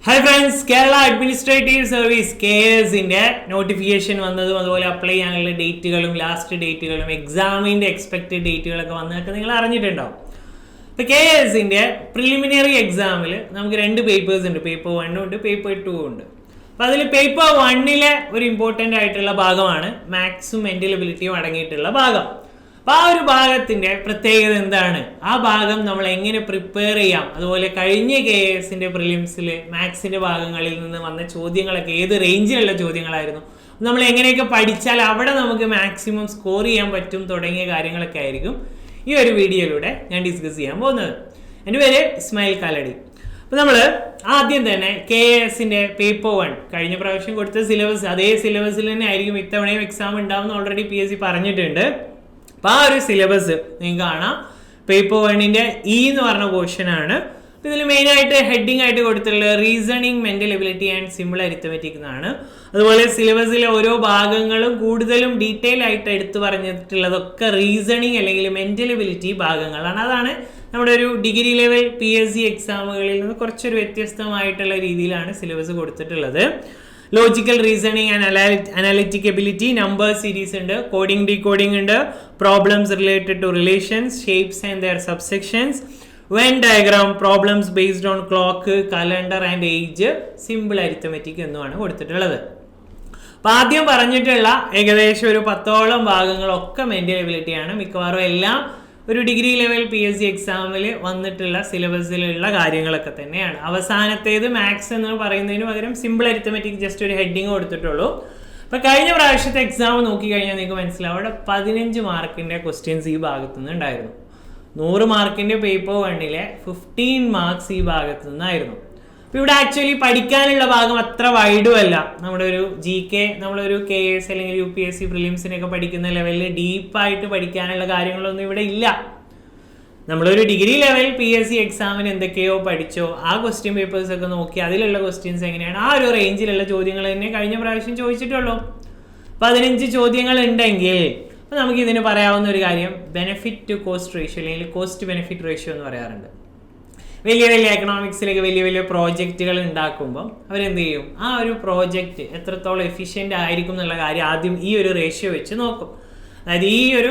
Hi friends, Kerala administrative service KS-ന്റെ notification വന്നതും അതുപോലെ അപ്ലൈ ചെയ്യാനുള്ള ഡേറ്റുകളും ലാസ്റ്റ് ഡേറ്റുകളും എക്സാമിൻ്റെ എക്സ്പെക്റ്റഡ് ഡേറ്റുകളൊക്കെ വന്നതൊക്കെ നിങ്ങൾ അറിഞ്ഞിട്ടുണ്ടാവും. ഇപ്പോൾ KS-ന്റെ പ്രിലിമിനറി എക്സാമിൽ നമുക്ക് 2 പേപ്പേഴ്സ് ഉണ്ട്. പേപ്പർ 1 ഉണ്ട്, പേപ്പർ 2 ഉണ്ട്. അപ്പോൾ അതിൽ പേപ്പർ 1-ലെ ഒരു ഇമ്പോർട്ടൻ്റ് ആയിട്ടുള്ള ഭാഗമാണ് മാത്സും മെൻ്റൽ എബിലിറ്റിയും അടങ്ങിയിട്ടുള്ള ഭാഗം. അപ്പോൾ ആ ഒരു ഭാഗത്തിൻ്റെ പ്രത്യേകത എന്താണ്, ആ ഭാഗം നമ്മൾ എങ്ങനെ പ്രിപ്പയർ ചെയ്യാം, അതുപോലെ കഴിഞ്ഞ KS-ന്റെ പ്രിലിംസിൽ മാത്സിൻ്റെ ഭാഗങ്ങളിൽ നിന്ന് വന്ന ചോദ്യങ്ങളൊക്കെ ഏത് റേഞ്ചിലുള്ള ചോദ്യങ്ങളായിരുന്നു, നമ്മൾ എങ്ങനെയൊക്കെ പഠിച്ചാൽ അവിടെ നമുക്ക് മാക്സിമം സ്കോർ ചെയ്യാൻ പറ്റും തുടങ്ങിയ കാര്യങ്ങളൊക്കെ ആയിരിക്കും ഈ ഒരു വീഡിയോയിലൂടെ ഞാൻ ഡിസ്കസ് ചെയ്യാൻ പോകുന്നത്. എൻ്റെ പേര് ഇസ്മായിൽ കാലടി. അപ്പോൾ നമ്മൾ ആദ്യം തന്നെ KS-ന്റെ പേപ്പർ 1 കഴിഞ്ഞ പ്രാവശ്യം കൊടുത്ത സിലബസ് അതേ സിലബസിൽ തന്നെ ആയിരിക്കും ഇത്തവണയും എക്സാം ഉണ്ടാവുമെന്ന് ഓൾറെഡി PSC പറഞ്ഞിട്ടുണ്ട്. അപ്പോൾ ആ ഒരു സിലബസ് നിങ്ങൾക്ക് കാണാം. പേപ്പർ 1-ന്റെ എന്ന് പറഞ്ഞ പോർഷൻ ആണ്. അപ്പോൾ ഇതിൽ മെയിനായിട്ട് ഹെഡിങ് ആയിട്ട് കൊടുത്തിട്ടുള്ളത് reasoning, mental ability and simple arithmetic എന്നാണ്. അതുപോലെ സിലബസിലെ ഓരോ ഭാഗങ്ങളും കൂടുതലും ഡീറ്റെയിൽ ആയിട്ട് എടുത്തു പറഞ്ഞിട്ടുള്ളതൊക്കെ റീസണിങ് അല്ലെങ്കിൽ മെൻ്റൽ എബിലിറ്റി ഭാഗങ്ങളാണ്. അതാണ് നമ്മുടെ ഒരു ഡിഗ്രി ലെവൽ PSC എക്സാമുകളിൽ നിന്ന് കുറച്ചൊരു വ്യത്യസ്തമായിട്ടുള്ള രീതിയിലാണ് സിലബസ് കൊടുത്തിട്ടുള്ളത്. Logical reasoning and analytic ability, number series ഉണ്ട്, കോഡിംഗ് ഡീകോഡിംഗ് ഉണ്ട്, problems related to relations, shapes and their subsections, when diagram, problems based on clock, calendar and age, simple arithmetic എന്നുമാണ് കൊടുത്തിട്ടുള്ളത്. അപ്പോൾ ആദ്യം പറഞ്ഞിട്ടുള്ള ഏകദേശം ഒരു 10ഓളം ഭാഗങ്ങളൊക്കെ മെൻ്റൽ എബിലിറ്റിയാണ്. മിക്കവാറും എല്ലാം ഒരു ഡിഗ്രി ലെവൽ PSC എക്സാമിൽ വന്നിട്ടുള്ള സിലബസിലുള്ള കാര്യങ്ങളൊക്കെ തന്നെയാണ്. അവസാനത്തേത് മാത്സ് എന്ന് പറയുന്നതിന് പകരം സിമ്പിൾ അരിത്തമെറ്റിക് ജസ്റ്റ് ഒരു ഹെഡിങ് കൊടുത്തിട്ടുള്ളൂ. അപ്പോൾ കഴിഞ്ഞ പ്രാവശ്യത്തെ എക്സാം നോക്കിക്കഴിഞ്ഞാൽ നിങ്ങൾക്ക് മനസ്സിലാവും, അവിടെ 15 മാർക്കിൻ്റെ ക്വസ്റ്റ്യൻസ് ഈ ഭാഗത്തുനിന്ന് ഉണ്ടായിരുന്നു. 100 മാർക്കിൻ്റെ പേപ്പർ 1-ലെ 15 മാർക്സ് ഈ ഭാഗത്തു നിന്നായിരുന്നു. അപ്പോൾ ഇവിടെ ആക്ച്വലി പഠിക്കാനുള്ള ഭാഗം അത്ര വൈഡും അല്ല. നമ്മുടെ ഒരു GK, നമ്മളൊരു KS അല്ലെങ്കിൽ UPSC പ്രിലിംസിനൊക്കെ പഠിക്കുന്ന ലെവലിൽ ഡീപ്പായിട്ട് പഠിക്കാനുള്ള കാര്യങ്ങളൊന്നും ഇവിടെ ഇല്ല. നമ്മളൊരു ഡിഗ്രി ലെവൽ PSC എക്സാമിന് എന്തൊക്കെയോ പഠിച്ചോ ആ ക്വസ്റ്റ്യൻ പേപ്പേഴ്സ് ഒക്കെ നോക്കി അതിലുള്ള ക്വസ്റ്റ്യൻസ് എങ്ങനെയാണ് ആ ഒരു റേഞ്ചിലുള്ള ചോദ്യങ്ങൾ തന്നെ കഴിഞ്ഞ പ്രാവശ്യം ചോദിച്ചിട്ടുള്ളൂ. 15 ചോദ്യങ്ങൾ ഉണ്ടെങ്കിൽ അപ്പോൾ നമുക്ക് ഇതിന് പറയാവുന്ന ഒരു കാര്യം ബെനിഫിറ്റ് ടു കോസ്റ്റ് റേഷ്യോ അല്ലെങ്കിൽ കോസ്റ്റ് ബെനിഫിറ്റ് റേഷ്യോ എന്ന് പറയാറുണ്ട്. വലിയ വലിയ എക്കണോമിക്സിലേക്ക് വലിയ വലിയ പ്രോജക്റ്റുകൾ ഉണ്ടാക്കുമ്പം അവരെന്ത് ചെയ്യും, ആ ഒരു പ്രോജക്റ്റ് എത്രത്തോളം എഫിഷ്യൻ്റ് ആയിരിക്കും എന്നുള്ള കാര്യം ആദ്യം ഈ ഒരു റേഷ്യോ വെച്ച് നോക്കും. അതായത് ഈ ഒരു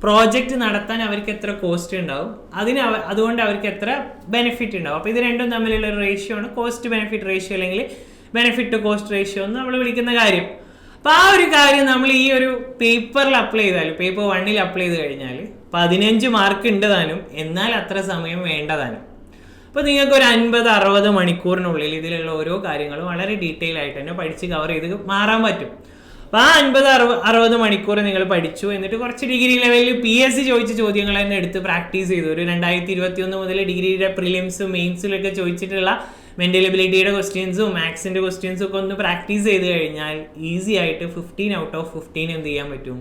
പ്രോജക്റ്റ് നടത്താൻ അവർക്ക് എത്ര കോസ്റ്റ് ഉണ്ടാവും, അതുകൊണ്ട് അവർക്ക് എത്ര ബെനിഫിറ്റ് ഉണ്ടാവും. അപ്പോൾ ഇത് രണ്ടും തമ്മിലുള്ള ഒരു റേഷ്യോ ആണ് കോസ്റ്റ് ബെനിഫിറ്റ് റേഷ്യോ അല്ലെങ്കിൽ ബെനിഫിറ്റ് ടു കോസ്റ്റ് റേഷ്യോ എന്ന് നമ്മൾ വിളിക്കുന്ന കാര്യം. അപ്പോൾ ആ ഒരു കാര്യം നമ്മൾ ഈ ഒരു പേപ്പറിൽ അപ്ലൈ ചെയ്താൽ, പേപ്പർ 1-ൽ അപ്ലൈ ചെയ്ത് കഴിഞ്ഞാൽ 15 മാർക്ക് ഉണ്ട് താനും, എന്നാൽ അത്ര സമയം വേണ്ടതാനും. അപ്പോൾ നിങ്ങൾക്ക് ഒരു 50-60 മണിക്കൂറിനുള്ളിൽ ഇതിലുള്ള ഓരോ കാര്യങ്ങളും വളരെ ഡീറ്റെയിൽ ആയിട്ട് തന്നെ പഠിച്ച് കവർ ചെയ്ത് മാറാൻ പറ്റും. അപ്പോൾ ആ 50-60 മണിക്കൂർ നിങ്ങൾ പഠിച്ചു, എന്നിട്ട് കുറച്ച് ഡിഗ്രി ലെവലിൽ PSC ചോദിച്ച ചോദ്യങ്ങൾ തന്നെ എടുത്ത് പ്രാക്ടീസ് ചെയ്തു. ഒരു 2021 മുതൽ ഡിഗ്രിയുടെ പ്രിലിംസും മെയിൻസിലൊക്കെ ചോദിച്ചിട്ടുള്ള മെൻ്റൽ എബിലിറ്റിയുടെ ക്വസ്റ്റ്യൻസും മാത്സിൻ്റെ ക്വസ്റ്റ്യൻസും ഒക്കെ ഒന്ന് പ്രാക്ടീസ് ചെയ്ത് കഴിഞ്ഞാൽ ഈസി ആയിട്ട് 15 ഔട്ട് ഓഫ് 15 എന്ത് ചെയ്യാൻ പറ്റും,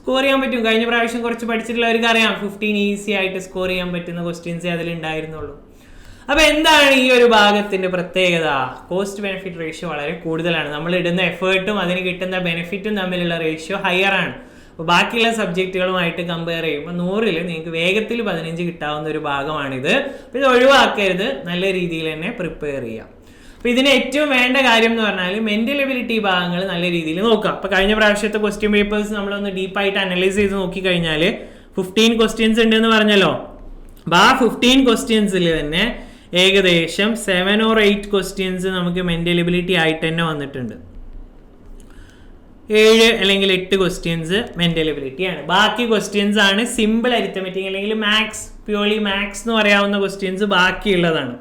സ്കോർ ചെയ്യാൻ പറ്റും. കഴിഞ്ഞ പ്രാവശ്യം കുറച്ച് പഠിച്ചിട്ടുള്ളവർക്ക് അറിയാം 15 ഈസി ആയിട്ട് സ്കോർ ചെയ്യാൻ പറ്റുന്ന ക്വസ്റ്റ്യൻസേ അതിലുണ്ടായിരുന്നുള്ളൂ. അപ്പോൾ എന്താണ് ഈ ഒരു ഭാഗത്തിൻ്റെ പ്രത്യേകത? കോസ്റ്റ് ബെനിഫിറ്റ് റേഷ്യോ വളരെ കൂടുതലാണ്. നമ്മൾ ഇടുന്ന എഫേർട്ടും അതിന് കിട്ടുന്ന ബെനിഫിറ്റും തമ്മിലുള്ള റേഷ്യോ ഹയർ ആണ്. അപ്പോൾ ബാക്കിയുള്ള സബ്ജക്റ്റുകളുമായിട്ട് കമ്പയർ ചെയ്യുമ്പോൾ 100-ൽ നിങ്ങൾക്ക് വേഗത്തിൽ 15 കിട്ടാവുന്ന ഒരു ഭാഗമാണിത്. അപ്പോൾ ഇത് ഒഴിവാക്കരുത്, നല്ല രീതിയിൽ തന്നെ പ്രിപ്പയർ ചെയ്യാം. അപ്പോൾ ഇതിന് ഏറ്റവും വേണ്ട കാര്യം എന്ന് പറഞ്ഞാൽ മെൻ്റൽ എബിലിറ്റി ഭാഗങ്ങൾ നല്ല രീതിയിൽ നോക്കാം. അപ്പോൾ കഴിഞ്ഞ പ്രാവശ്യത്തെ ക്വസ്റ്റ്യൻ പേപ്പേഴ്സ് നമ്മളൊന്ന് ഡീപ്പായിട്ട് അനലൈസ് ചെയ്ത് നോക്കിക്കഴിഞ്ഞാൽ 15 ക്വസ്റ്റ്യൻസ് ഉണ്ടെന്ന് പറഞ്ഞല്ലോ. അപ്പോൾ ആ 15 ക്വസ്റ്റ്യൻസിൽ തന്നെ ഏകദേശം 7 or 8 ക്വസ്റ്റ്യൻസ് നമുക്ക് മെൻ്റൽ എബിലിറ്റി ആയിട്ട് തന്നെ വന്നിട്ടുണ്ട്. 7 അല്ലെങ്കിൽ 8 ക്വസ്റ്റ്യൻസ് മെൻ്റൽ എബിലിറ്റിയാണ്. ബാക്കി ക്വസ്റ്റ്യൻസ് ആണ് സിമ്പിൾ അരിത്തമെറ്റിക് അല്ലെങ്കിൽ മാത്സ്, പ്യൂർലി മാത്സ് എന്ന് പറയാവുന്ന ക്വസ്റ്റ്യൻസ് ബാക്കിയുള്ളതാണ്.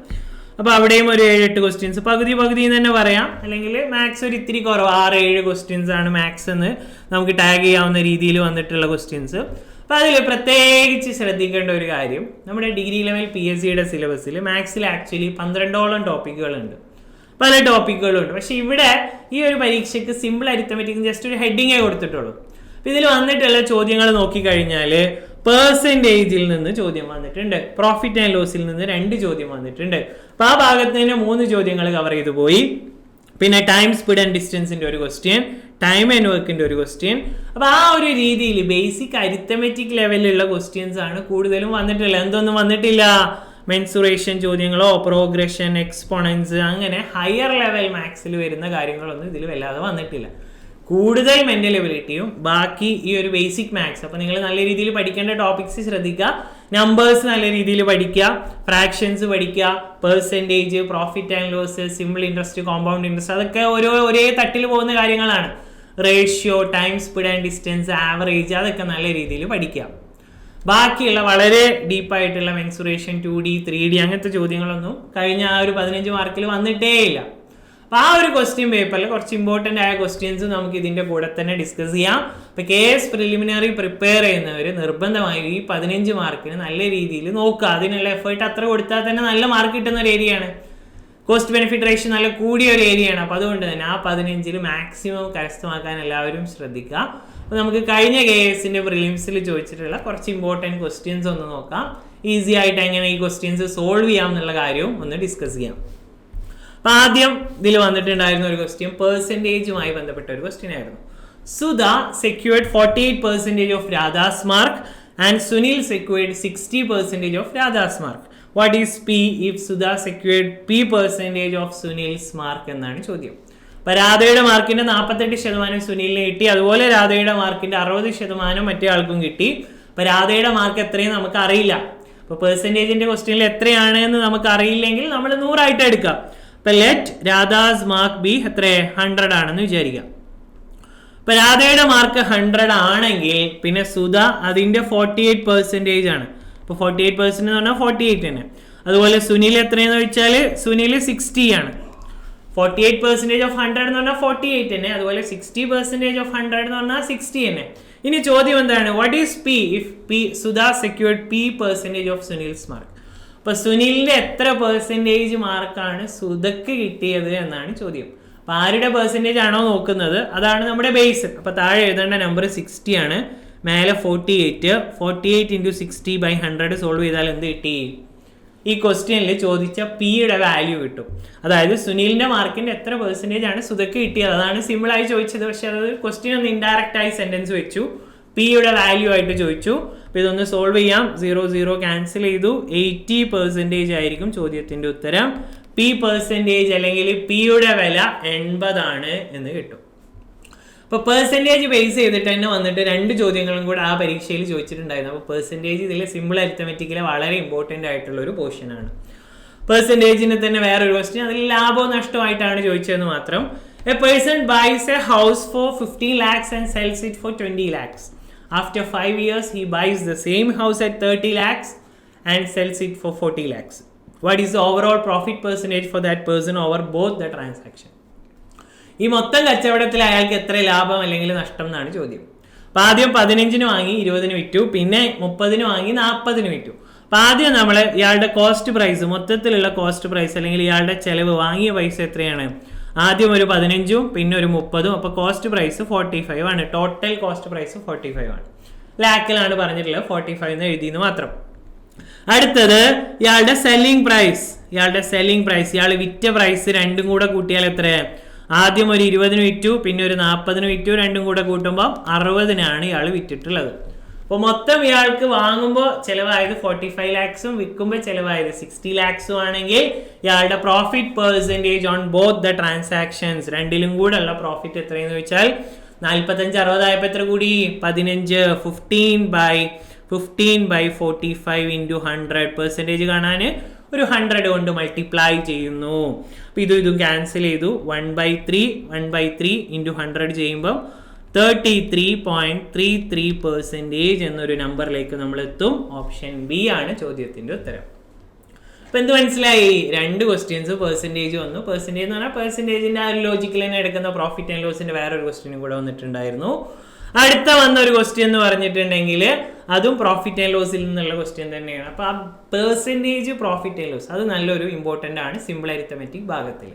അപ്പോൾ അവിടെയും ഒരു 7-8 ക്വസ്റ്റ്യൻസ് പകുതി എന്ന് തന്നെ പറയാം. അല്ലെങ്കിൽ മാത്സ് ഒരു ഇത്തിരി കുറവ്, 6-7 ക്വസ്റ്റ്യൻസ് ആണ് മാത്സ് എന്ന് നമുക്ക് ടാഗ് ചെയ്യാവുന്ന രീതിയിൽ വന്നിട്ടുള്ള ക്വസ്റ്റ്യൻസ്. അപ്പോൾ അതിൽ പ്രത്യേകിച്ച് ശ്രദ്ധിക്കേണ്ട ഒരു കാര്യം, നമ്മുടെ ഡിഗ്രി ലെവൽ PSCയുടെ സിലബസിൽ മാത്സിൽ ആക്ച്വലി 12ഓളം ടോപ്പിക്കുകളുണ്ട്, പല ടോപ്പിക്കുകളുണ്ട്. പക്ഷേ ഇവിടെ ഈ ഒരു പരീക്ഷയ്ക്ക് സിമ്പിൾ അരിത്തമെറ്റിക് ജസ്റ്റ് ഒരു ഹെഡിങ്ങേ കൊടുത്തിട്ടുള്ളൂ. അപ്പോൾ ഇതിൽ വന്നിട്ടുള്ള ചോദ്യങ്ങൾ നോക്കിക്കഴിഞ്ഞാൽ പെർസെൻറ്റേജിൽ നിന്ന് ചോദ്യം വന്നിട്ടുണ്ട്, പ്രോഫിറ്റ് ആൻഡ് ലോസിൽ നിന്ന് 2 ചോദ്യം വന്നിട്ടുണ്ട്. അപ്പോൾ ആ ഭാഗത്ത് തന്നെ 3 ചോദ്യങ്ങൾ കവർ ചെയ്തു പോയി. പിന്നെ ടൈം, സ്പീഡ് ആൻഡ് ഡിസ്റ്റൻസിൻ്റെ ഒരു ക്വസ്റ്റ്യൻ, ടൈം ആൻഡ് വർക്കിൻ്റെ ഒരു ക്വസ്റ്റ്യൻ. അപ്പോൾ ആ ഒരു രീതിയിൽ ബേസിക് അരിത്തമെറ്റിക് ലെവലിലുള്ള ക്വസ്റ്റ്യൻസ് ആണ് കൂടുതലും വന്നിട്ടുള്ളത്. എന്തൊന്നും വന്നിട്ടില്ല, മെൻസുറേഷൻ ചോദ്യങ്ങളോ പ്രോഗ്രഷൻ എക്സ്പോണൻസ് അങ്ങനെ ഹയർ ലെവൽ മാത്സിൽ വരുന്ന കാര്യങ്ങളൊന്നും ഇതിൽ വല്ലാതെ വന്നിട്ടില്ല. കൂടുതൽ മെന്റൽ എബിലിറ്റിയും ബാക്കി ഈ ഒരു ബേസിക് മാത്സ്. അപ്പോൾ നിങ്ങൾ നല്ല രീതിയിൽ പഠിക്കേണ്ട ടോപ്പിക്സ് ശ്രദ്ധിക്കുക. നമ്പേഴ്സ് നല്ല രീതിയിൽ പഠിക്കുക, ഫ്രാക്ഷൻസ് പഠിക്കുക, percentage, profit and loss, simple interest, compound interest, അതൊക്കെ ഒരേ തട്ടിൽ പോകുന്ന കാര്യങ്ങളാണ്. Ratio, time, speed and distance, average, അതൊക്കെ നല്ല രീതിയിൽ പഠിക്കുക. ബാക്കിയുള്ള വളരെ ഡീപ്പായിട്ടുള്ള മെൻസുറേഷൻ 2D 3D അങ്ങനത്തെ ചോദ്യങ്ങളൊന്നും കഴിഞ്ഞ ആ ഒരു 15 മാർക്കിൽ വന്നിട്ടേ ഇല്ല. അപ്പോൾ ആ ഒരു ക്വസ്റ്റ്യൻ പേപ്പറിൽ കുറച്ച് ഇമ്പോർട്ടൻ്റ് ആയ ക്വസ്റ്റ്യൻസ് നമുക്ക് ഇതിൻ്റെ കൂടെ തന്നെ ഡിസ്കസ് ചെയ്യാം. ഇപ്പോൾ KS പ്രിലിമിനറി പ്രിപ്പയർ ചെയ്യുന്നവർ നിർബന്ധമായും ഈ 15 മാർക്കിന് നല്ല രീതിയിൽ നോക്കുക. അതിനുള്ള എഫേർട്ട് അത്ര കൊടുത്താൽ തന്നെ നല്ല മാർക്ക് കിട്ടുന്ന ഒരു ഏരിയയാണ്. കോസ്റ്റ് ബെനിഫിറ്റ് റേഷ്യോ നല്ല കൂടിയ ഒരു ഏരിയയാണ്. അപ്പോൾ അതുകൊണ്ട് തന്നെ ആ 15ൽ മാക്സിമം കരസ്ഥമാക്കാൻ എല്ലാവരും ശ്രദ്ധിക്കുക. അപ്പോൾ നമുക്ക് കഴിഞ്ഞ KSന്റെ പ്രിലിംസിൽ ചോദിച്ചിട്ടുള്ള കുറച്ച് ഇമ്പോർട്ടൻറ്റ് ക്വസ്റ്റ്യൻസ് ഒന്ന് നോക്കാം. ഈസി ആയിട്ട് എങ്ങനെ ഈ ക്വസ്റ്റ്യൻസ് സോൾവ് ചെയ്യാം എന്നുള്ള കാര്യവും ഒന്ന് ഡിസ്കസ് ചെയ്യാം. അപ്പോൾ ആദ്യം ഇതിൽ വന്നിട്ടുണ്ടായിരുന്ന ഒരു ക്വസ്റ്റ്യൻ പെർസെൻറ്റേജുമായി ബന്ധപ്പെട്ട ഒരു ക്വസ്റ്റ്യൻ ആയിരുന്നു. Sudha secured 48% of Radhas mark and Sunil secured 60% of Radhas mark. What is P if Sudha secured P% of Sunil's mark എന്നാണ് ചോദ്യം. അപ്പോൾ രാധയുടെ മാർക്കിന്റെ 48% സുനിലിന് കിട്ടി, അതുപോലെ രാധയുടെ മാർക്കിന്റെ 60% മറ്റേ ആൾക്കും കിട്ടി. അപ്പോൾ രാധയുടെ മാർക്ക് എത്രയും നമുക്ക് അറിയില്ല. അപ്പോൾ പെർസെൻറ്റേജിന്റെ ക്വസ്റ്റ്യനിൽ എത്രയാണ് എന്ന് നമുക്ക് അറിയില്ലെങ്കിൽ നമ്മൾ 100 ആയിട്ട് എടുക്കാം. അപ്പോൾ ലെറ്റ് രാധാസ് മാർക്ക് ബി എത്ര 100 ആണെന്ന് വിചാരിക്കാം. അപ്പോൾ രാധയുടെ മാർക്ക് 100 ആണെങ്കിൽ പിന്നെ സുധ അതിന്റെ 48% ആണ്. അപ്പോൾ 48% എന്ന് പറഞ്ഞാൽ 48 തന്നെ. അതുപോലെ സുനിൽ എത്രയെന്ന് വെച്ചാൽ സുനിൽ 60 ആണ്. 48% ഓഫ് 100 എന്ന് പറഞ്ഞാൽ 48 തന്നെ. അതുപോലെ 60% ഓഫ് 100 എന്ന് പറഞ്ഞാൽ 60 തന്നെ. ഇനി ചോദ്യം എന്താണ്? What is P if Sudha secured P% of Sunil's mark. അപ്പോൾ സുനിലിന്റെ എത്ര പെർസെൻറ്റേജ് മാർക്കാണ് സുധക്ക് കിട്ടിയത് എന്നാണ് ചോദ്യം. അപ്പോൾ ആരുടെ പെർസെൻറ്റേജ് ആണോ നോക്കുന്നത് അതാണ് നമ്മുടെ ബേസ്. അപ്പോൾ താഴെ എഴുതേണ്ട നമ്പർ 60 ആണ്, മേലെ 48. 48 × 60/100 സോൾവ് ചെയ്താൽ എന്ത് കിട്ടി? ഈ ക്വസ്റ്റ്യനിൽ ചോദിച്ച Pയുടെ വാല്യൂ കിട്ടും. അതായത് സുനിലിന്റെ മാർക്കിന്റെ എത്ര പെർസെൻറ്റേജ് ആണ് സുധക്ക് കിട്ടിയത്, അതാണ് സിമ്പിളായി ചോദിച്ചത്. പക്ഷെ അത് ക്വസ്റ്റ്യൻ ഒന്ന് ഇൻഡയറക്റ്റ് ആയി സെന്റൻസ് വെച്ചു, Pയുടെ വാല്യൂ ആയിട്ട് ചോദിച്ചു. അപ്പോൾ ഇതൊന്ന് സോൾവ് ചെയ്യാം. 0 0 ക്യാൻസൽ ചെയ്തു. 80% ആയിരിക്കും ചോദ്യത്തിന്റെ ഉത്തരം. P% അല്ലെങ്കിൽ Pയുടെ വില 80 ആണ് എന്ന് കിട്ടും. അപ്പോൾ പെർസെൻറ്റേജ് ബേസ് ചെയ്തിട്ട് തന്നെ വന്നിട്ട് 2 ചോദ്യങ്ങളും കൂടെ ആ പരീക്ഷയിൽ ചോദിച്ചിട്ടുണ്ടായിരുന്നു. അപ്പോൾ പെർസെൻറ്റേജ് ഇതിൽ സിമ്പിൾ അരിത്തമെറ്റിക്കിലെ വളരെ ഇമ്പോർട്ടൻ്റ് ആയിട്ടുള്ള ഒരു പോർഷനാണ്. പെർസെൻറ്റേജിന് തന്നെ വേറൊരു ക്വസ്റ്റ്യൻ, അതിൽ ലാഭവും നഷ്ടമായിട്ടാണ് ചോദിച്ചതെന്ന് മാത്രം. A person bias A house four 15 lakhs and sells it for 20 lakhs. After 5 years, he buys the same house at 30 lakhs and sells it for 40 lakhs. What is the overall profit percentage for that person over both the transaction? ഈ മൊത്തം കച്ചവടത്തിൽ അയാൾക്ക് എത്ര ലാഭം അല്ലെങ്കിൽ നഷ്ടം എന്നാണ് ചോദ്യം. അപ്പോൾ ആദ്യം 15 വാങ്ങി 20 വിറ്റു, പിന്നെ 30 വാങ്ങി 40 വിറ്റു. അപ്പോൾ ആദ്യം നമ്മൾ ഇയാളുടെ കോസ്റ്റ് പ്രൈസ്, മൊത്തത്തിലുള്ള കോസ്റ്റ് പ്രൈസ് അല്ലെങ്കിൽ ഇയാളുടെ ചെലവ്, വാങ്ങിയ പൈസ എത്രയാണ്? ആദ്യം ഒരു 15 പിന്നെ ഒരു 30. അപ്പോൾ കോസ്റ്റ് പ്രൈസ് 45 ആണ്. ടോട്ടൽ കോസ്റ്റ് പ്രൈസ് 45 ആണ്. ലാക്കിലാണ് പറഞ്ഞിട്ടുള്ളത്, 45 എന്ന് എഴുതിയെന്ന് മാത്രം. അടുത്തത് ഇയാളുടെ സെല്ലിംഗ് പ്രൈസ്. ഇയാൾ വിറ്റ പ്രൈസ് രണ്ടും കൂടെ കൂട്ടിയാൽ എത്രയാണ്? ആദ്യം ഒരു 20 വിറ്റു, പിന്നെ ഒരു 40 വിറ്റു. രണ്ടും കൂടെ കൂട്ടുമ്പോൾ 60 ഇയാൾ വിറ്റിട്ടുള്ളത്. അപ്പോൾ മൊത്തം ഇയാൾക്ക് വാങ്ങുമ്പോൾ ചിലവായത് 45 lakhs, വിൽക്കുമ്പോൾ ചിലവായത് 60 lakhs ആണെങ്കിൽ ഇയാളുടെ profit percentage on both the transactions, രണ്ടിലും കൂടെ ഉള്ള പ്രോഫിറ്റ് എത്രയെന്ന് വെച്ചാൽ 45-60 ആയപ്പോൾ എത്ര കൂടി? 15. 15/45 × 100. പെർസെൻറ്റേജ് കാണാൻ ഒരു 100 കൊണ്ട് മൾട്ടിപ്ലൈ ചെയ്യുന്നു. അപ്പോൾ ഇതും ക്യാൻസൽ ചെയ്തു. 1/3 × 100 ചെയ്യുമ്പോൾ 33.33% എന്നൊരു നമ്പറിലേക്ക് നമ്മൾ എത്തും. ഓപ്ഷൻ ബി ആണ് ചോദ്യത്തിന്റെ ഉത്തരം. അപ്പൊ എന്ത് മനസ്സിലായി? 2 ക്വസ്റ്റ്യൻസ് പെർസെൻറ്റേജ് വന്നു. പെർസെൻറ്റേജ് എന്ന് പറഞ്ഞാൽ പെർസെൻറ്റേജിന്റെ ആ ഒരു ലോജിക്കൽ തന്നെ എടുക്കുന്ന പ്രോഫിറ്റ് ആൻഡ് ലോസിന്റെ വേറൊരു ക്വസ്റ്റ്യനും കൂടെ വന്നിട്ടുണ്ടായിരുന്നു. അടുത്ത വന്ന ഒരു ക്വസ്റ്റ്യൻ എന്ന് പറഞ്ഞിട്ടുണ്ടെങ്കിൽ അതും പ്രോഫിറ്റ് ആൻഡ് ലോസിൽ നിന്നുള്ള ക്വസ്റ്റ്യൻ തന്നെയാണ്. അപ്പൊ ആ പെർസെൻറ്റേജ് പ്രോഫിറ്റ് ആൻഡ് ലോസ് അത് നല്ലൊരു ഇമ്പോർട്ടൻ്റ് ആണ് സിമ്പിൾ അരിത്തമെറ്റിക് ഭാഗത്തിൽ.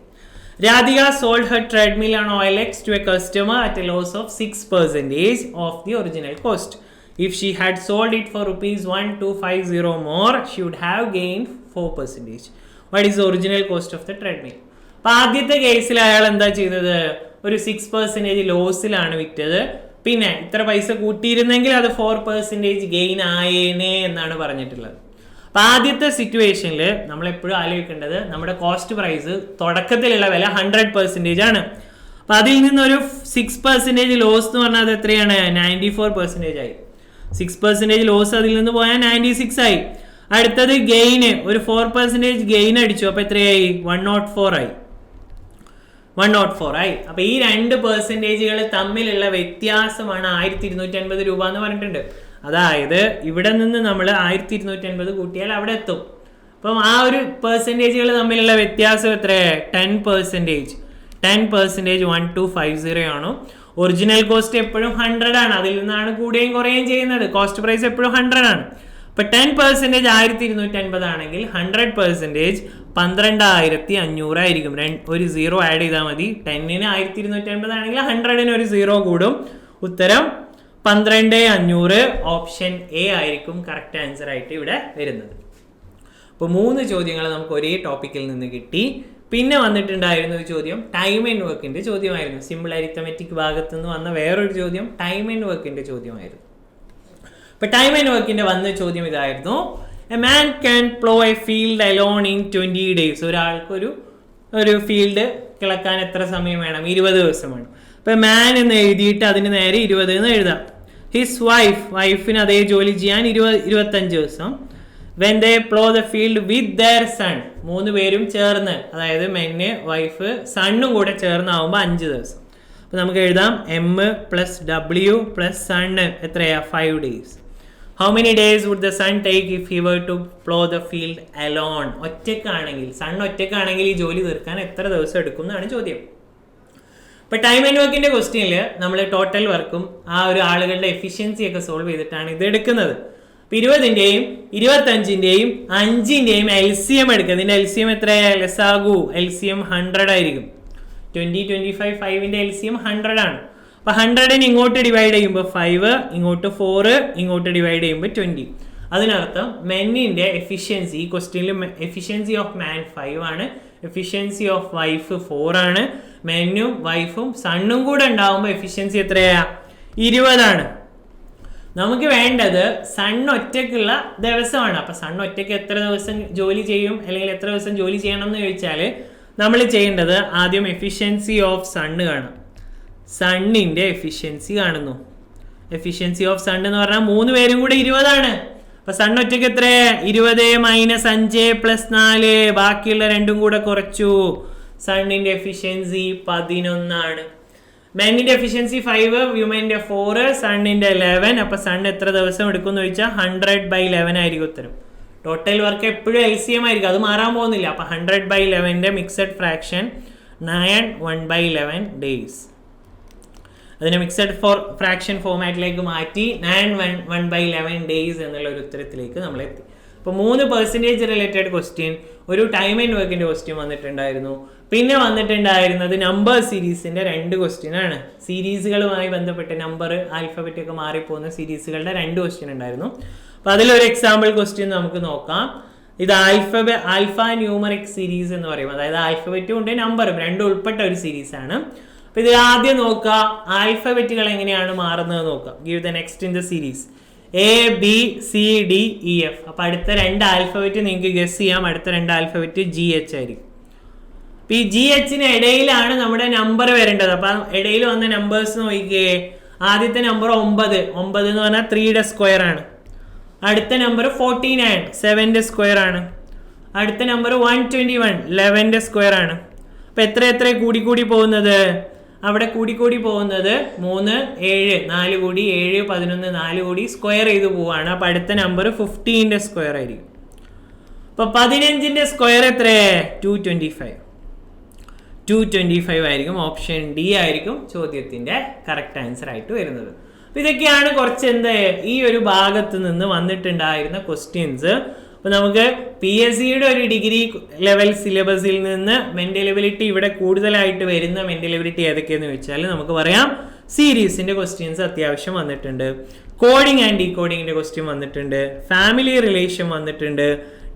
Radhika sold her treadmill on OLX to a customer at a loss of 6% of the original cost. If she had sold it for ₹1250 more, she would have gained 4%. What is the original cost of the treadmill? അപ്പോൾ ആദ്യത്തെ കേസിൽ അയാൾ എന്താ ചെയ്തത്? ഒരു 6% ലോസിലാണ് വിറ്റത്. പിന്നെ ഇത്ര പൈസ കൂട്ടിയിരുന്നെങ്കിൽ അത് 4% ഗെയിൻ ആയേനെ എന്നാണ് പറഞ്ഞിട്ടുള്ളത്. അപ്പം ആദ്യത്തെ സിറ്റുവേഷനിൽ നമ്മളെപ്പോഴും ആലോചിക്കേണ്ടത് നമ്മുടെ കോസ്റ്റ് പ്രൈസ് തുടക്കത്തിലുള്ള വില 100% ആണ്. അപ്പം അതിൽ നിന്നൊരു 6% ലോസ് എന്ന് പറഞ്ഞാൽ അത് എത്രയാണ്? 94% ആയി. 6% ലോസ് അതിൽ നിന്ന് പോയാൽ 96 ആയി. അടുത്തത് ഗെയിന് ഒരു 4% ഗെയിൻ അടിച്ചു. അപ്പോൾ എത്രയായി? 104 ആയി. 104 ആയി. അപ്പോൾ ഈ 2% തമ്മിലുള്ള വ്യത്യാസമാണ് 1250 രൂപ എന്ന് പറഞ്ഞിട്ടുണ്ട്. അതായത് ഇവിടെ നിന്ന് നമ്മൾ 1250 കൂട്ടിയാൽ അവിടെ എത്തും. അപ്പം ആ ഒരു പെർസെൻറ്റേജുകൾ തമ്മിലുള്ള വ്യത്യാസം എത്രയാണ്? 10%. 10% 1250 ആണ്. ഒറിജിനൽ കോസ്റ്റ് എപ്പോഴും 100 ആണ്. അതിൽ നിന്നാണ് കൂടുകയും കുറയുകയും ചെയ്യുന്നത്. കോസ്റ്റ് പ്രൈസ് എപ്പോഴും 100 ആണ്. ഇപ്പം 10% 1250 ആണെങ്കിൽ 100% 12500 ആയിരിക്കും. ഒരു 0 ആഡ് ചെയ്താൽ മതി. 10-ന് 1250 ആണെങ്കിൽ 100-ന് ഒരു 0 കൂടും. ഉത്തരം 12500. ഓപ്ഷൻ എ ആയിരിക്കും കറക്റ്റ് ആൻസർ ആയിട്ട് ഇവിടെ വരുന്നത്. അപ്പോൾ 3 ചോദ്യങ്ങൾ നമുക്ക് ഒരേ ടോപ്പിക്കിൽ നിന്ന് കിട്ടി. പിന്നെ വന്നിട്ടുണ്ടായിരുന്ന ഒരു ചോദ്യം ടൈം ആൻഡ് വർക്കിന്റെ ചോദ്യമായിരുന്നു. സിമ്പിൾ അരിത്തമെറ്റിക് ഭാഗത്ത് നിന്ന് വന്ന വേറൊരു ചോദ്യം ടൈം ആൻഡ് വർക്കിന്റെ ചോദ്യമായിരുന്നു. ഇപ്പൊ ടൈം ആൻഡ് വർക്കിന്റെ വന്ന ചോദ്യം ഇതായിരുന്നു: a man can plough A field alone in 20 days. ഒരാൾക്ക് ഒരു ഫീൽഡ് കിളക്കാൻ എത്ര സമയം വേണം? 20 ദിവസം വേണം. ഇപ്പൊ മാൻ എന്ന് എഴുതിയിട്ട് അതിന് നേരെ 20 എന്ന് എഴുതാം. ഹിസ് വൈഫിന് അതേ ജോലി ചെയ്യാൻ 25 ദിവസം. When they plough the field with their son, 3 പേരും ചേർന്ന്, അതായത് മെന്ന്, വൈഫ്, സണ്ണും കൂടെ ചേർന്നാവുമ്പോൾ 5 ദിവസം. അപ്പോൾ നമുക്ക് എഴുതാം M+W + സണ്ണ് എത്രയാ? 5 days. How many days would the son take if he were to plough the field alone? ഒറ്റക്കാണെങ്കിൽ, സൺ ഒറ്റക്കാണെങ്കിൽ ഈ ജോലി തീർക്കാൻ എത്ര ദിവസം എടുക്കും എന്നാണ് ചോദ്യം. ഇപ്പൊ ടൈം ആൻഡ് വർക്കിന്റെ ക്വസ്റ്റ്യനിൽ നമ്മൾ ടോട്ടൽ വർക്കും ആ ഒരു ആളുകളുടെ എഫിഷ്യൻസി ഒക്കെ സോൾവ് ചെയ്തിട്ടാണ് ഇത് എടുക്കുന്നത്. 20-ന്റെയും 25-ന്റെയും 5-ന്റെയും LCM എടുക്കുക. ഇതിന്റെ LCM എത്രയാ? ലസാഗു LCM 100 ആയിരിക്കും. 20, 25, 5-ന്റെ LCM 100 ആണ്. അപ്പൊ 100-ന് ഇങ്ങോട്ട് ഡിവൈഡ് ചെയ്യുമ്പോൾ 5, ഇങ്ങോട്ട് 4, ഇങ്ങോട്ട് ഡിവൈഡ് ചെയ്യുമ്പോൾ 20. അതിനർത്ഥം മെന്നിന്റെ എഫിഷ്യൻസി, ഈ ക്വസ്റ്റ്യനിൽ എഫിഷ്യൻസി ഓഫ് മാൻ 5 ആണ്, എഫിഷ്യൻസി ഓഫ് വൈഫ് 4 ആണ്. മെന്നും വൈഫും സണ്ണും കൂടെ ഉണ്ടാവുമ്പോൾ എഫിഷ്യൻസി എത്രയാ? 20 ആണ്. നമുക്ക് വേണ്ടത് സൺ ഒറ്റയ്ക്കുള്ള ദിവസമാണ്. അപ്പൊ സൺ ഒറ്റയ്ക്ക് എത്ര ദിവസം ജോലി ചെയ്യും, അല്ലെങ്കിൽ എത്ര ദിവസം ജോലി ചെയ്യണം എന്ന് ചോദിച്ചാൽ നമ്മൾ ചെയ്യേണ്ടത് ആദ്യം എഫിഷ്യൻസി ഓഫ് സണ്ണ് കാണാം. സണ്ണിന്റെ എഫിഷ്യൻസി കാണുന്നു. എഫിഷ്യൻസി ഓഫ് സൺ എന്ന് പറഞ്ഞാൽ 3 പേരും കൂടെ 20 ആണ്. അപ്പൊ സൺ ഒറ്റയ്ക്ക് എത്ര? 20 - 5 + 4, ബാക്കിയുള്ള 2ഉം കൂടെ കുറച്ചു. സണ്ണിന്റെ എഫിഷ്യൻസി 11 ആണ്. മെന്നിന്റെ എഫിഷ്യൻസി 5, വ്യൂമന്റെ 4, സണ്ണിന്റെ 11. അപ്പൊ സൺ എത്ര ദിവസം എടുക്കും എന്ന് ചോദിച്ചാൽ 100/11 ആയിരിക്കും ഉത്തരം. ടോട്ടൽ വർക്ക് എപ്പോഴും LCM ആയിരിക്കും, അത് മാറാൻ പോകുന്നില്ല. അപ്പൊ 100/11ന്റെ മിക്സഡ് ഫ്രാക്ഷൻ 9 1/11 ഡേയ്സ്. അതിനെ മിക്സഡ് ഫ്രാക്ഷൻ ഫോമാറ്റിലേക്ക് മാറ്റി 9 1/11 ഡേയ്സ് എന്നുള്ള ഒരു ഉത്തരത്തിലേക്ക് നമ്മൾ എത്തി. അപ്പോൾ 3% റിലേറ്റഡ് ക്വസ്റ്റ്യൻ, ഒരു ടൈം ആൻഡ് വർക്കിന്റെ ക്വസ്റ്റ്യൻ വന്നിട്ടുണ്ടായിരുന്നു. പിന്നെ വന്നിട്ടുണ്ടായിരുന്നത് നമ്പർ സീരീസിന്റെ 2 ക്വസ്റ്റ്യൻ ആണ്. സീരീസുകളുമായി ബന്ധപ്പെട്ട നമ്പർ, ആൽഫബറ്റ് ഒക്കെ മാറിപ്പോകുന്ന സീരീസുകളുടെ 2 ക്വസ്റ്റ്യൻ ഉണ്ടായിരുന്നു. അപ്പൊ അതിലൊരു എക്സാമ്പിൾ ക്വസ്റ്റ്യൻ നമുക്ക് നോക്കാം. ഇത് ആൽഫ ന്യൂമറിക് സീരീസ് എന്ന് പറയും. അതായത് ആൽഫബറ്റും ഉണ്ട് നമ്പറും 2 ഉൾപ്പെട്ട ഒരു സീരീസ് ആണ്. അപ്പൊ ഇത് ആദ്യം നോക്കുക, ആൽഫബറ്റുകൾ എങ്ങനെയാണ് മാറുന്നത് നോക്കാം. Give the next in the series ABCDEF. അപ്പൊ അടുത്ത 2 ആൽഫബറ്റ് നിങ്ങൾക്ക് ഗസ് ചെയ്യാം. അടുത്ത 2 ആൽഫബറ്റ് GH ആയിരിക്കും. അപ്പൊ ഈ GHന് ഇടയിലാണ് നമ്മുടെ നമ്പർ വരേണ്ടത്. അപ്പൊ ഇടയിൽ വന്ന നമ്പേഴ്സ് നോക്കിക്കേ. ആദ്യത്തെ നമ്പർ 9 എന്ന് പറഞ്ഞാൽ 3യുടെ സ്ക്വയർ ആണ്. അടുത്ത നമ്പർ 49 7ന്റെ സ്ക്വയർ ആണ്. അടുത്ത നമ്പർ 121 11ന്റെ സ്ക്വയർ ആണ്. അപ്പൊ എത്ര കൂടി പോകുന്നത്? അവിടെ കൂടി പോകുന്നത് 3 7 4 കൂടി 7 11 4 കൂടി സ്ക്വയർ ചെയ്ത് പോവാണ്. അപ്പൊ അടുത്ത നമ്പർ 15ന്റെ സ്ക്വയർ ആയിരിക്കും. അപ്പൊ 15ന്റെ സ്ക്വയർ എത്ര? 225 ആയിരിക്കും. ഓപ്ഷൻ ഡി ആയിരിക്കും ചോദ്യത്തിന്റെ കറക്റ്റ് ആൻസർ ആയിട്ട് വരുന്നത്. അപ്പൊ ഇതൊക്കെയാണ് കുറച്ച് ഈ ഒരു ഭാഗത്ത് നിന്ന് വന്നിട്ടുണ്ടായിരുന്ന ക്വസ്റ്റ്യൻസ്. അപ്പൊ നമുക്ക് PSCയുടെ ഒരു ഡിഗ്രി ലെവൽ സിലബസിൽ നിന്ന് മെന്റൽ എബിലിറ്റി ഇവിടെ കൂടുതലായിട്ട് വരുന്ന മെന്റൽ എബിലിറ്റി ഏതൊക്കെയെന്ന് ചോദിച്ചാൽ നമുക്ക് പറയാം സീരീസിന്റെ ക്വസ്റ്റ്യൻസ് അത്യാവശ്യം വന്നിട്ടുണ്ട്, കോഡിംഗ് ആൻഡ് ഡീകോഡിങ്ങിന്റെ ക്വസ്റ്റ്യൻ വന്നിട്ടുണ്ട്, ഫാമിലി റിലേഷൻ വന്നിട്ടുണ്ട്,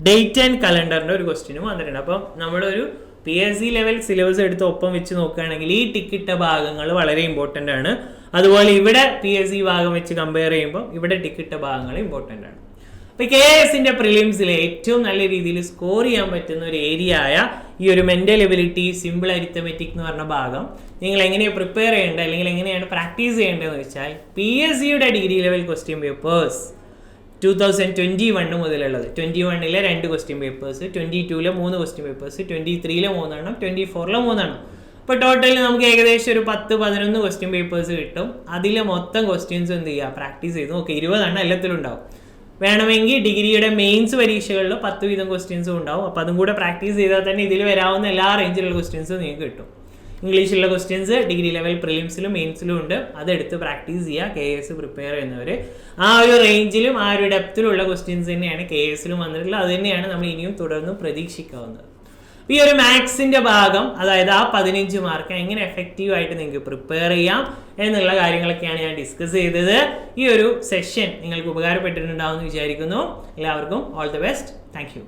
ഡേറ്റ് ആൻഡ് കലണ്ടറിന്റെ ഒരു ക്വസ്റ്റ്യനും വന്നിട്ടുണ്ട്. അപ്പം നമ്മളൊരു PSC ലെവൽ സിലബസ് എടുത്ത് ഒപ്പം വെച്ച് നോക്കുകയാണെങ്കിൽ ഈ ടിക്കിട്ട ഭാഗങ്ങൾ വളരെ ഇമ്പോർട്ടൻ്റ് ആണ്. അതുപോലെ ഇവിടെ PSC ഭാഗം വെച്ച് കമ്പയർ ചെയ്യുമ്പോൾ ഇവിടെ ടിക്കിട്ട ഭാഗങ്ങൾ ഇമ്പോർട്ടൻ്റ് ആണ്. ഇപ്പോൾ കെ എസിൻ്റെ പ്രിലിംസിൽ ഏറ്റവും നല്ല രീതിയിൽ സ്കോർ ചെയ്യാൻ പറ്റുന്ന ഒരു ഏരിയ ആയ ഈ ഒരു മെൻ്റൽ എബിലിറ്റി, സിമ്പിൾ അരിത്തമെറ്റിക് എന്ന് പറഞ്ഞ ഭാഗം നിങ്ങൾ എങ്ങനെയാണ് പ്രിപ്പയർ ചെയ്യേണ്ടത് അല്ലെങ്കിൽ എങ്ങനെയാണ് പ്രാക്ടീസ് ചെയ്യേണ്ടതെന്ന് വെച്ചാൽ PSCയുടെ ഡിഗ്രി ലെവൽ ക്വസ്റ്റ്യൻ പേപ്പേഴ്സ് 2021 മുതലുള്ളത് 21-ലെ 2 ക്വസ്റ്റ്യൻ പേപ്പേഴ്സ്, 22-ലെ 3 ക്വസ്റ്റ്യൻ പേപ്പേഴ്സ്, 23-ലെ 3 എണ്ണം, 24-ലെ 3 എണ്ണം. ഇപ്പോൾ ടോട്ടലിൽ നമുക്ക് ഏകദേശം ഒരു 10-11 ക്വസ്റ്റ്യൻ പേപ്പേഴ്സ് കിട്ടും. അതിലെ മൊത്തം ക്വസ്റ്റ്യൻസ് എന്ത് ചെയ്യുക, പ്രാക്ടീസ് ചെയ്ത് നോക്കുക. 20 എണ്ണം എല്ലാത്തിലും ഉണ്ടാവും. വേണമെങ്കിൽ ഡിഗ്രിയുടെ മെയിൻസ് പരീക്ഷകളിൽ 10 വീതം ക്വസ്റ്റ്യൻസും ഉണ്ടാവും. അപ്പോൾ അതും കൂടെ പ്രാക്ടീസ് ചെയ്താൽ തന്നെ ഇതിൽ വരാവുന്ന എല്ലാ റേഞ്ചിലുള്ള ക്വസ്റ്റ്യൻസും നിങ്ങൾക്ക് കിട്ടും. ഇംഗ്ലീഷിലുള്ള ക്വസ്റ്റ്യൻസ് ഡിഗ്രി ലെവൽ പ്രിലിംസിലും മെയിൻസിലും ഉണ്ട്. അതെടുത്ത് പ്രാക്ടീസ് ചെയ്യുക. KS പ്രിപ്പയർ ചെയ്യുന്നവർ ആ ഒരു റേഞ്ചിലും ആ ഒരു ഡെപ്തിലുള്ള ക്വസ്റ്റ്യൻസ് തന്നെയാണ് KSലും വന്നിട്ടുള്ളത്. അത് തന്നെയാണ് നമ്മൾ ഇനിയും തുടർന്നും പ്രതീക്ഷിക്കാവുന്നത്. ഈ ഒരു മാത്സിൻ്റെ ഭാഗം, അതായത് ആ 15 മാർക്ക് എങ്ങനെ എഫക്റ്റീവായിട്ട് നിങ്ങൾക്ക് പ്രിപ്പയർ ചെയ്യാം എന്നുള്ള കാര്യങ്ങളൊക്കെയാണ് ഞാൻ ഡിസ്കസ് ചെയ്തത്. ഈ ഒരു സെഷൻ നിങ്ങൾക്ക് ഉപകാരപ്പെട്ടിട്ടുണ്ടാവുമെന്ന് വിചാരിക്കുന്നു. എല്ലാവർക്കും all the best. Thank you.